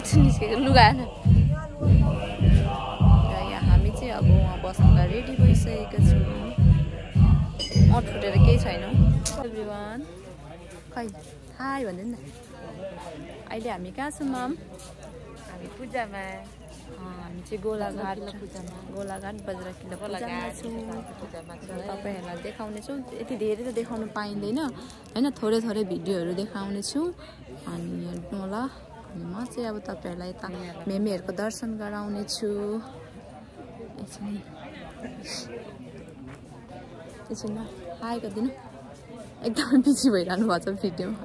एकछिन निस्केको लुगा र यहाँ हामी चाहिँ अब उहाँ बस्नुलाई रेडी भइसकेको छौँ अट फुटेर केही छैन एभ्रिवान खै हाई भन्दैन न अहिले हामी कहाँ छौँ मम हामी पूजामा हामी चाहिँ गोलाघाट बजार किल्ला पूजामा छौँ तपाईँहरूलाई देखाउनेछौँ यति धेरै त देखाउनु पाइँदैन होइन थोरै थोरै भिडियोहरू देखाउनेछु अनि हेर्नु होला अनि म चाहिँ अब तपाईँहरूलाई यता मेमेहरूको दर्शन गराउने छु एकछिनमा हाई गरिदिनु एकदमै बिजी भइरहनु भएको छ भिडियोमा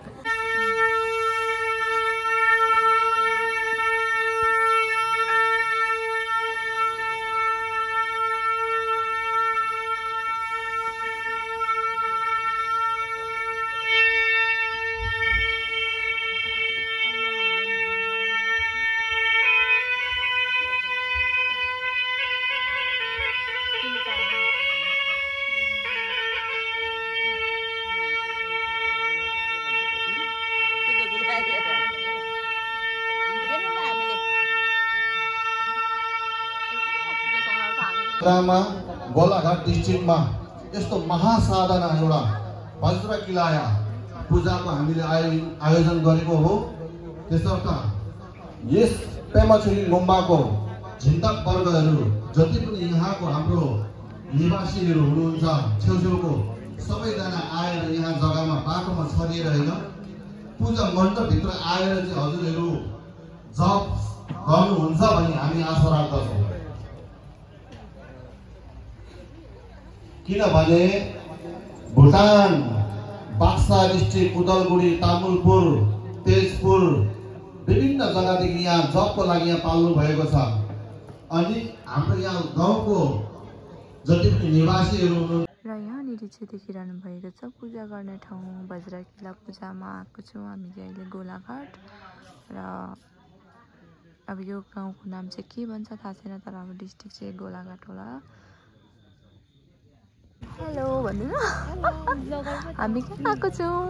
गोलाघाट डिस्ट्रिक्टमा यस्तो महासाधना एउटा वज्र किलाया पूजाको हामीले आयोजन गरेको हो। त्यसर्थ यस पेमाछुरी गुम्बाको झिन्डक वर्गहरू जति पनि यहाँको हाम्रो निवासीहरू हुनुहुन्छ छेउछेउको सबैजना आएर यहाँ जग्गामा बाटोमा छरिएर होइन पूजा मण्डपभित्र आएर चाहिँ हजुरहरू जप गर्नुहुन्छ भन्ने हामी आशा राख्दछौँ। किनभने भुटान बाक्सा डिस्ट्रिक्ट उदलगुडी तामुलपुर तेजपुर विभिन्न जग्गादेखि यहाँ जबको लागि यहाँ पाल्नु भएको छ अनि हाम्रो यहाँ गाउँको जति पनि निवासीहरू हुनुहुन्छ र यहाँनिर चाहिँ देखिरहनु भएको छ पूजा गर्ने ठाउँ बज्र किल्ला पूजामा आएको छौँ हामी चाहिँ अहिले गोलाघाट र अब यो गाउँको नाम चाहिँ के भन्छ थाहा छैन तर अब डिस्ट्रिक्ट चाहिँ गोलाघाट होला। हेलो भन्नु हामी कहाँ आएको छौँ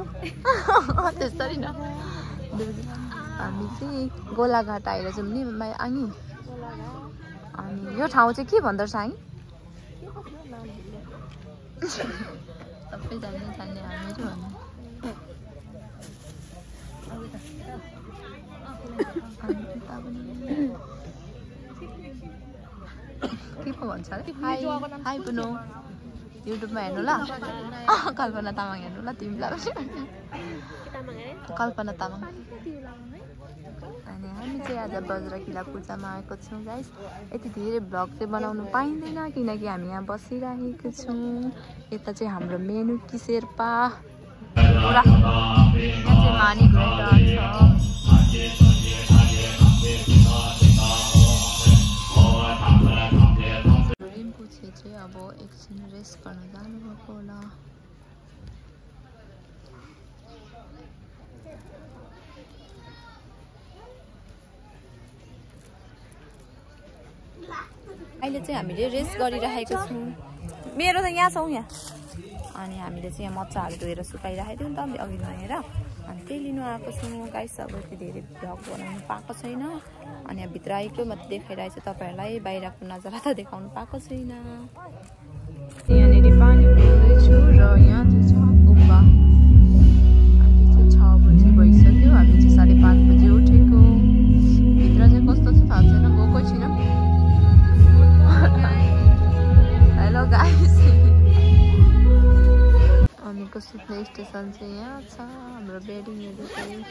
त्यसरी न हामी चाहिँ गोलाघाट आएर छौँ नि आङी अनि यो ठाउँ चाहिँ के भन्दो रहेछ आङी सबैजना जान्ने हामीहरू के पो भन्छ अरे हाई बुनु युट्युबमा हेर्नु ल कल्पना तामाङ हेर्नु ल तिमीलाई कल्पना तामाङ अनि हामी चाहिँ आज बज्र किल्ला पूजामा आएको छौँ गाइस। यति धेरै भ्लग चाहिँ बनाउनु पाइँदैन किनकि हामी यहाँ बसिरहेको छौँ। यता चाहिँ हाम्रो मेनुकी शेर्पा पुरा यहाँ चाहिँ मानी गइरहेको छ चाहिँ अब एकछिन रेस्ट गर्न जानुभएको होला। अहिले चाहिँ हामीले रेस्ट गरिरहेको छौँ। मेरो त यहाँ छौँ यहाँ अनि हामीले चाहिँ यहाँ मच्चाहरू धोएर सुकाइरहेको थियौँ नि त अघि नहेर अनि त्यही लिनु आएको छौँ गाइस। अब यति धेरै भ्लग बनाउनु पाएको छैन अनि यहाँ भित्र आएको मात्रै देखाइरहेको छ तपाईँहरूलाई बाहिरको नजारा त देखाउनु पाएको छैन। यहाँनिर पानी पिउँदैछु र यहाँ चाहिँ छ गुम्बा। अहिले चाहिँ 6 बजी भइसक्यो हामी चाहिँ 5:30 बजी उठेको। भित्र चाहिँ कस्तो छ थाहा छैन गएकै छैन। हेलो गाइस हामीको सुत्ने स्टेसन चाहिँ यहाँ छ। हाम्रो बेडिङहरू चाहिँ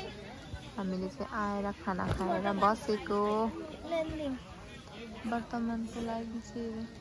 हामीले चाहिँ आएर खाना खाएर बसेको वर्तमानको लागि चाहिँ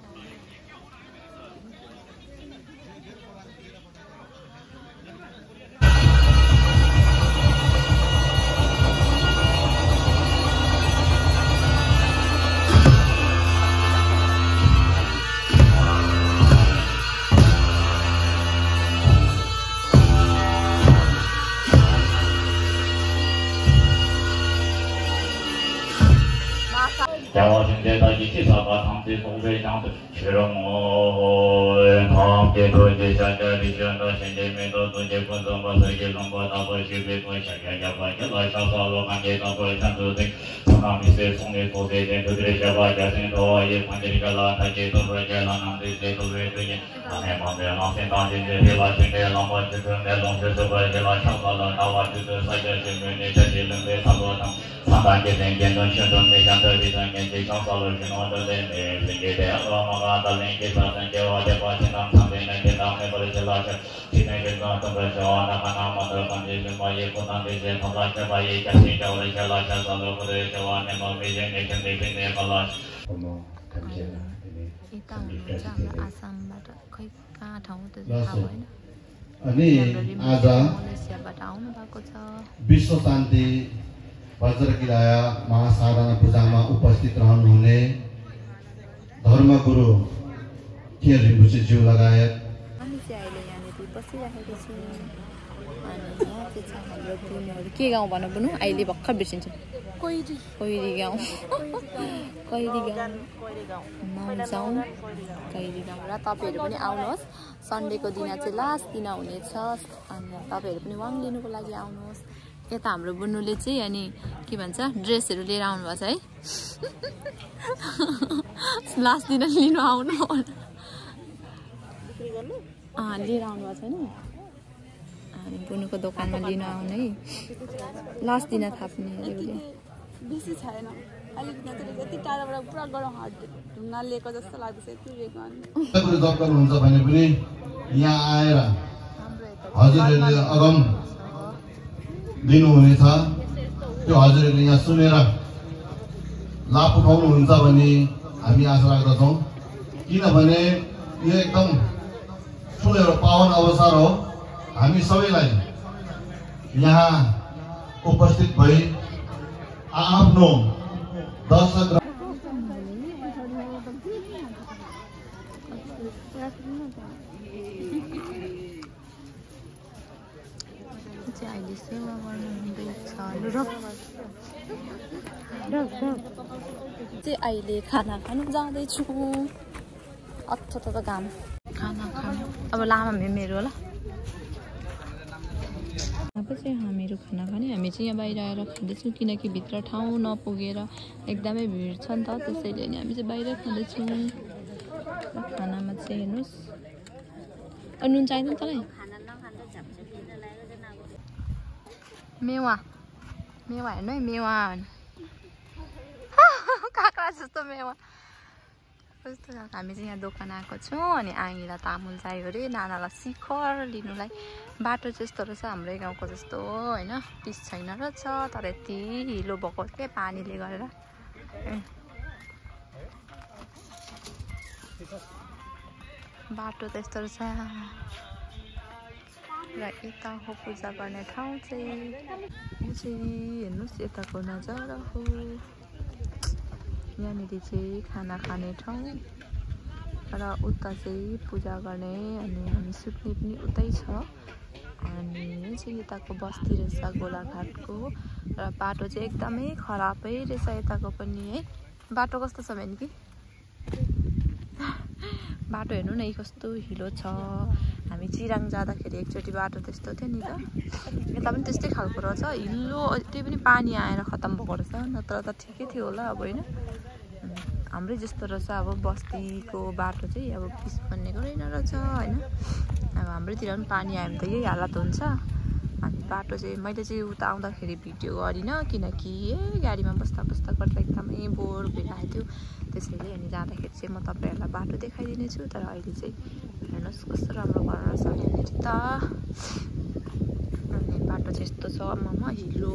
家我现在的一起上把他们的东北讲的去了我，他们的东西现在的现在现在没到东西不怎么是给弄个大不去别多想想要不就来上上我感觉到不像是的，他们是送的多的点都给小把家庭多也看见个了，他给都不给了，那这些都是对的，那还忙的，那现在现在给了现在那么就是那东西是不给了上到了，那我就是大家这边的这些人的差不多上班这边见到学生没想到这三年这上少了是我的人的人家的我们的人给上山给我的把钱当长的人给当没把这些拉扯，现在这个东北说那看那么的关键什么也不当这些同拉扯把一家新交的些拉扯上了或者说那么每天那天那天那个拉扯。我们看见了。आसामबाट खै कहाँ ठाउँ त थाहा भएन अनि आज मलेसियाबाट आउनु भएको छ विश्व शान्ति वज्रकिलाया महासाधना पूजामा उपस्थित रहनुहुने धर्मगुरु के रिम्बुज्यू लगायत हामी चाहिँ अहिले यहाँनिर बसिरहेको छौँ अनि यहाँ चाहिँ छ हाम्रो दिनहरू के गाउँ भनौँ बुनु अहिले भर्खर बिर्सिन्छ कोइरी गाउँ जाउँ कैरी गाउँ र तपाईँहरू पनि आउनुहोस् सन्डेको दिन चाहिँ लास्ट दिन हुनेछ अनि तपाईँहरू पनि वाङ लिनुको लागि आउनुहोस् यता हाम्रो बुनुले चाहिँ अनि के भन्छ ड्रेसहरू लिएर आउनुभएको छ है लास्ट दिन लिनु आउनु लिएर आउनुभएको छैन अनि बुनुको दोकानमा लिनु आउने है लास्ट दिन थाप्ने अरे उसले बेसी छैन अलिक मात्र यति टाढाबाट पुरा गरम हात ढुङ्गा लिएको जस्तो लाग्दैछ यति रेको अनि जब गर्नुहुन्छ भने पनि यहाँ आएर हजुरहरूले अगम दिनुहुनेछ त्यो हजुरहरूले यहाँ सुनेर लाभ उठाउनुहुन्छ भन्ने हामी आशा राख्दछौँ किनभने यो एकदम ठुलो एउटा पावन अवसर हो हामी सबैलाई यहाँ उपस्थित भई आफ्नो दर्शक अहिले सेवा गर्नुहुँदैछ चाहिँ अहिले खाना खानु जाँदैछु अथत घाम खाना खानु अब लामा मेरो होला अब चाहिँ हामीहरू खाना खाने हामी चाहिँ यहाँ बाहिर आएर खाँदैछौँ किनकि भित्र ठाउँ नपुगेर एकदमै भिड छ नि त त्यसैले नि हामी चाहिँ बाहिर खाँदैछौँ खानामा चाहिँ हेर्नुहोस् नुन चाहिँदैन तँलाई मेवा मेवा हेर्नु है मेवा काँक्रा जस्तो मेवा कस्तो छ हामी चाहिँ यहाँ दोकान आएको छौँ अनि आँगीलाई तामुल चाहियो अरे नानालाई शिखर लिनुलाई बाटो चाहिँ यस्तो रहेछ हाम्रै गाउँको जस्तो होइन पिच छैन रहेछ तर यति हिलो भएको के पानीले गरेर बाटो त यस्तो रहेछ र यता हो पूजा गर्ने ठाउँ चाहिँ यो चाहिँ हेर्नुहोस् यताको नजारा हो यहाँनिर चाहिँ खाना खाने ठाउँ र उता चाहिँ पूजा गर्ने अनि हामी सुत्ने पनि उतै छ अनि यो चाहिँ यताको बस्ती रहेछ गोलाघाटको र बाटो चाहिँ एकदमै खराबै रहेछ यताको पनि है बाटो कस्तो छ भने कि बाटो हेर्नु न कस्तो हिलो छ हामी चिराङ जाँदाखेरि एकचोटि बाटो त्यस्तो थियो नि त यता पनि त्यस्तै खालको रहेछ हिलो त्यही पनि पानी आएर खतम भएको रहेछ नत्र त ठिकै थियो होला अब होइन हाम्रै जस्तो रहेछ अब बस्तीको बाटो चाहिँ अब पिस बन्नेको रहेन रहेछ होइन अब हाम्रैतिर पनि पानी आयो भने त यही हालत हुन्छ अनि बाटो चाहिँ मैले चाहिँ उता आउँदाखेरि भिडियो गरिनँ किनकि गाडीमा बस्दा बस्दा गर्दा एकदमै बोर भइरहेको थियो त्यसैले अनि जाँदाखेरि चाहिँ म तपाईँहरूलाई बाटो देखाइदिनेछु तर अहिले चाहिँ हेर्नुहोस् कस्तो राम्रो गरेर रहेछ यहाँनिर त अनि बाटो चाहिँ यस्तो छ आम्मामा हिलो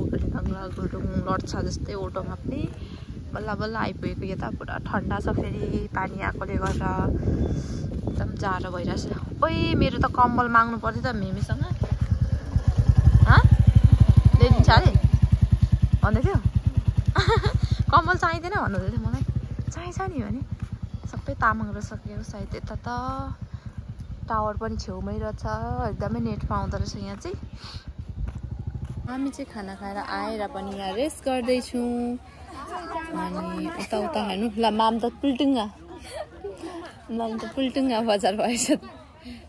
गुडुङ लड्छ जस्तै अटोमा पनि बल्ल बल्ल आइपुगेको यता पुरा ठन्डा छ फेरि पानी आएकोले गर्दा एकदम जाडो भइरहेछ ओइ मेरो त कम्बल माग्नु पर्थ्यो त मेमीसँग ल्याइदिन्छ अरे भन्दै थियो कम्बल चाहिँदैन भन्नुहुँदै थियो मलाई चाहिन्छ नि भने सबै तामाङ सकेको सायद यता त टावर पनि छेउमै रहेछ एकदमै नेट पाउँदो रहेछ यहाँ चाहिँ हामी चाहिँ खाना खाएर आएर पनि यहाँ रेस्ट गर्दैछौँ अनि उता उता हेर्नु ल माम त पुल्टुङ्गा बजार भएछ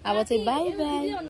अब चाहिँ बाई बाई।